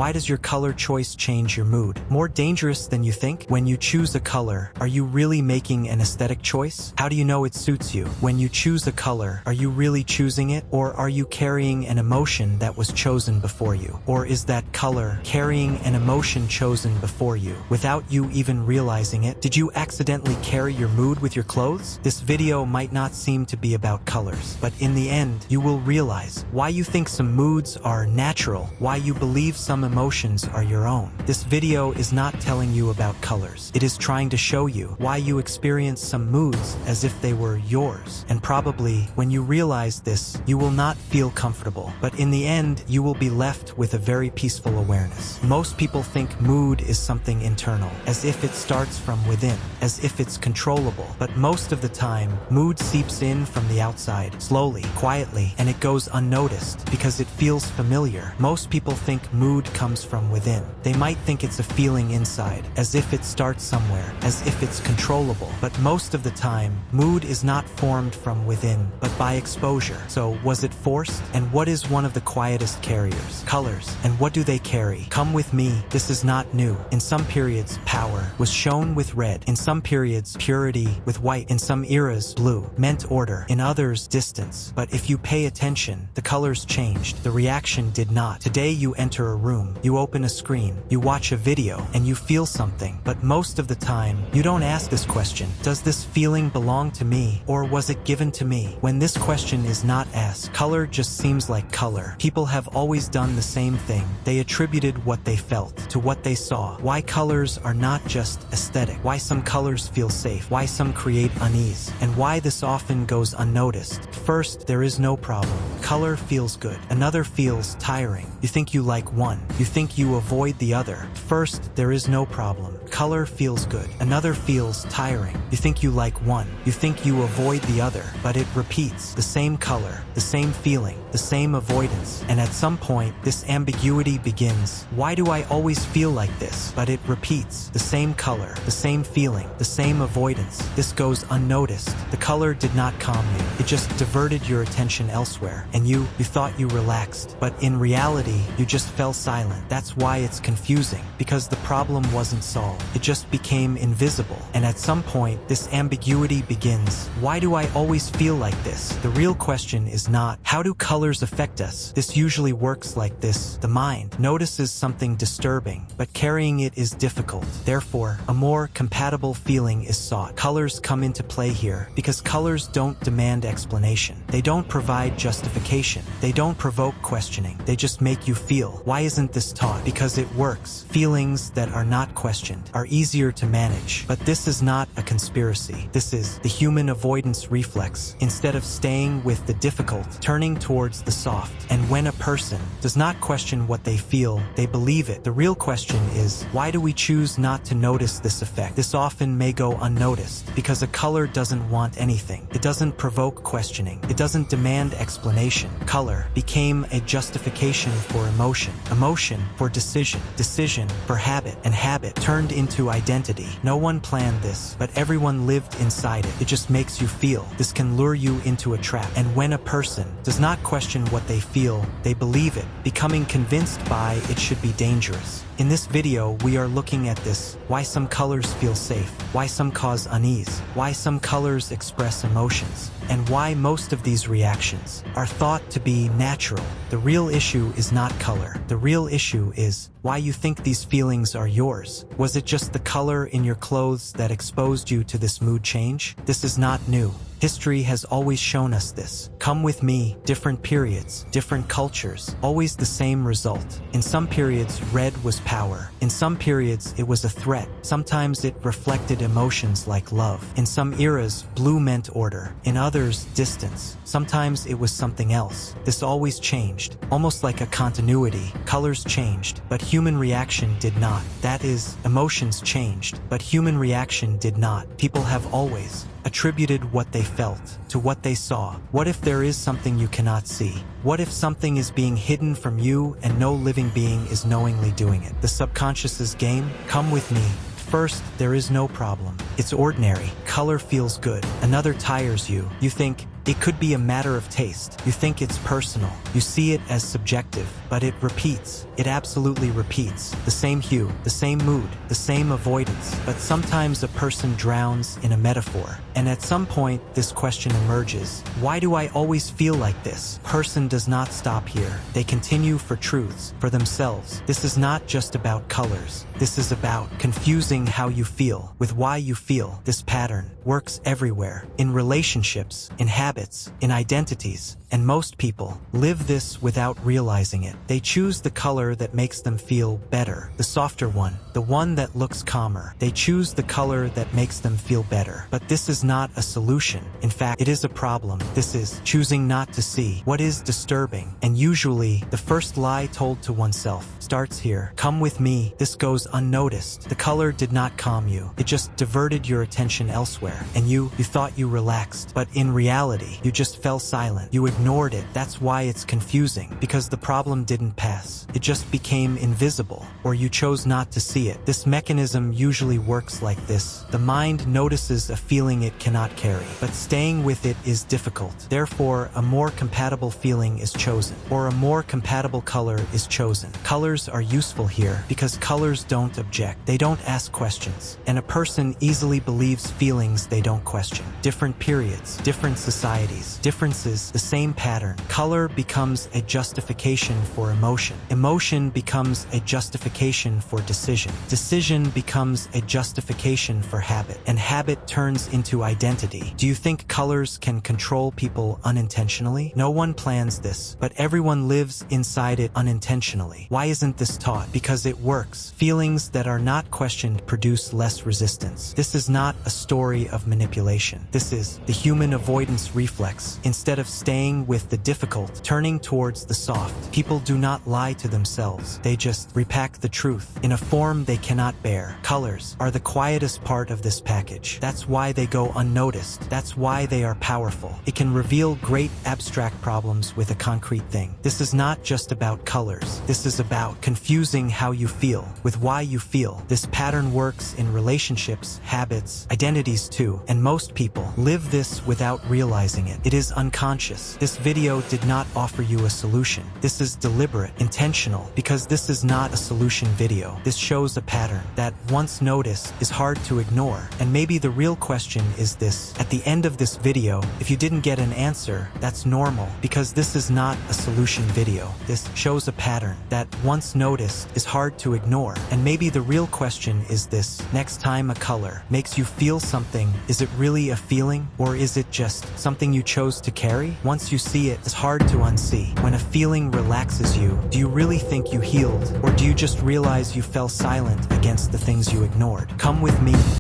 Why does your color choice change your mood? More dangerous than you think? When you choose a color, are you really making an aesthetic choice? How do you know it suits you? When you choose a color, are you really choosing it? Or are you carrying an emotion that was chosen before you? Or is that color carrying an emotion chosen before you, without you even realizing it? Did you accidentally carry your mood with your clothes? This video might not seem to be about colors, but in the end, you will realize why you think some moods are natural, why you believe some emotions are your own. This video is not telling you about colors. It is trying to show you why you experience some moods as if they were yours. And probably, when you realize this, you will not feel comfortable. But in the end, you will be left with a very peaceful awareness. Most people think mood is something internal, as if it starts from within, as if it's controllable. But most of the time, mood seeps in from the outside, slowly, quietly, and it goes unnoticed because it feels familiar. Most people think mood comes from within. They might think it's a feeling inside, as if it starts somewhere, as if it's controllable. But most of the time, mood is not formed from within, but by exposure. So, was it forced? And what is one of the quietest carriers? Colors. And what do they carry? Come with me, this is not new. In some periods, power was shown with red. In some periods, purity with white. In some eras, blue meant order. In others, distance. But if you pay attention, the colors changed. The reaction did not. Today you enter a room, you open a screen, you watch a video, and you feel something. But most of the time, you don't ask this question. Does this feeling belong to me, or was it given to me? When this question is not asked, color just seems like color. People have always done the same thing. They attributed what they felt to what they saw. Why colors are not just aesthetic. Why some colors feel safe. Why some create unease. And why this often goes unnoticed. First, there is no problem. Color feels good. Another feels tiring. You think you like one. You think you avoid the other. First, there is no problem. Color feels good. Another feels tiring. You think you like one. You think you avoid the other. But it repeats. The same color, the same feeling, the same avoidance. And at some point, this ambiguity begins. Why do I always feel like this? But it repeats. The same color, the same feeling, the same avoidance. This goes unnoticed. The color did not calm you. It just diverted your attention elsewhere. And you thought you relaxed. But in reality, you just fell silent. That's why it's confusing. Because the problem wasn't solved. It just became invisible. And at some point, this ambiguity begins. Why do I always feel like this? The real question is not, how do colors affect us? This usually works like this. The mind notices something disturbing, but carrying it is difficult. Therefore, a more compatible feeling is sought. Colors come into play here because colors don't demand explanation. They don't provide justification. They don't provoke questioning. They just make you feel. Why isn't this taught? Because it works. Feelings that are not questioned are easier to manage. But this is not a conspiracy. This is the human avoidance reflex. Instead of staying with the difficult, turning towards the soft. And when a person does not question what they feel, they believe it. The real question is, why do we choose not to notice this effect? This often may go unnoticed because a color doesn't want anything. It doesn't provoke questioning. It doesn't demand explanation. Color became a justification for emotion. Emotion for decision. Decision for habit. And habit turned into identity. No one planned this, but everyone lived inside it. It just makes you feel. This can lure you into a trap. And when a person does not question what they feel, they believe it. Becoming convinced by it should be dangerous. In this video, we are looking at this, why some colors feel safe, why some cause unease, why some colors express emotions, and why most of these reactions are thought to be natural. The real issue is not color. The real issue is why you think these feelings are yours. Was it just the color in your clothes that exposed you to this mood change? This is not new. History has always shown us this. Come with me, different periods, different cultures, always the same result. In some periods, red was power. In some periods, it was a threat. Sometimes it reflected emotions like love. In some eras, blue meant order. In others, distance. Sometimes it was something else. This always changed, almost like a continuity. Colors changed, but human reaction did not. That is, emotions changed, but human reaction did not. People have always attributed what they felt to what they saw. What if there is something you cannot see? What if something is being hidden from you and no living being is knowingly doing it? The subconscious's game? Come with me. First, there is no problem. It's ordinary. Color feels good. Another tires you. You think, It could be a matter of taste. You think it's personal. You see it as subjective, but it repeats. It absolutely repeats. The same hue, the same mood, the same avoidance. But sometimes a person drowns in a metaphor. And at some point, this question emerges. Why do I always feel like this? Person does not stop here. They continue for truths, for themselves. This is not just about colors. This is about confusing how you feel with why you feel. This pattern works everywhere. In relationships, in habits, in identities. And most people live this without realizing it. They choose the color that makes them feel better, the softer one, the one that looks calmer. They choose the color that makes them feel better. But this is not a solution. In fact, it is a problem. This is choosing not to see what is disturbing. And usually, the first lie told to oneself starts here. Come with me. This goes unnoticed. The color did not calm you. It just diverted your attention elsewhere. And you thought you relaxed. But in reality, you just fell silent. You ignored it. That's why it's confusing. Because the problem didn't pass. It just became invisible. Or you chose not to see it. This mechanism usually works like this. The mind notices a feeling it cannot carry. But staying with it is difficult. Therefore, a more compatible feeling is chosen. Or a more compatible color is chosen. Colors are useful here because colors don't object. They don't ask questions. And a person easily believes feelings they don't question. Different periods, different societies, differences, the same pattern. Color becomes a justification for emotion. Emotion becomes a justification for decision. Decision becomes a justification for habit. And habit turns into identity. Do you think colors can control people unintentionally? No one plans this, but everyone lives inside it unintentionally. Why isn't this taught? Because it works. Feelings that are not questioned produce less resistance. This is not a story of manipulation. This is the human avoidance reflex. Instead of staying with the difficult, turning towards the soft. People do not lie to themselves. They just repack the truth in a form they cannot bear. Colors are the quietest part of this package. That's why they go unnoticed. That's why they are powerful. It can reveal great abstract problems with a concrete thing. This is not just about colors. This is about confusing how you feel with why you feel. This pattern works in relationships, habits, identities too, and most people live this without realizing it. It is unconscious. This video did not offer you a solution. This is deliberate, intentional, because this is not a solution video. This shows a pattern that, once noticed, is hard to ignore. And maybe the real question is this. At the end of this video, if you didn't get an answer, that's normal, because this is not a solution video. This shows a pattern that, once noticed, is hard to ignore. And maybe the real question is this. Next time a color makes you feel something, is it really a feeling, or is it just something you chose to carry? Once you see it, it's hard to unsee. When a feeling relaxes you, do you really think you healed, or do you just realize you fell silent against the things you ignored? Come with me.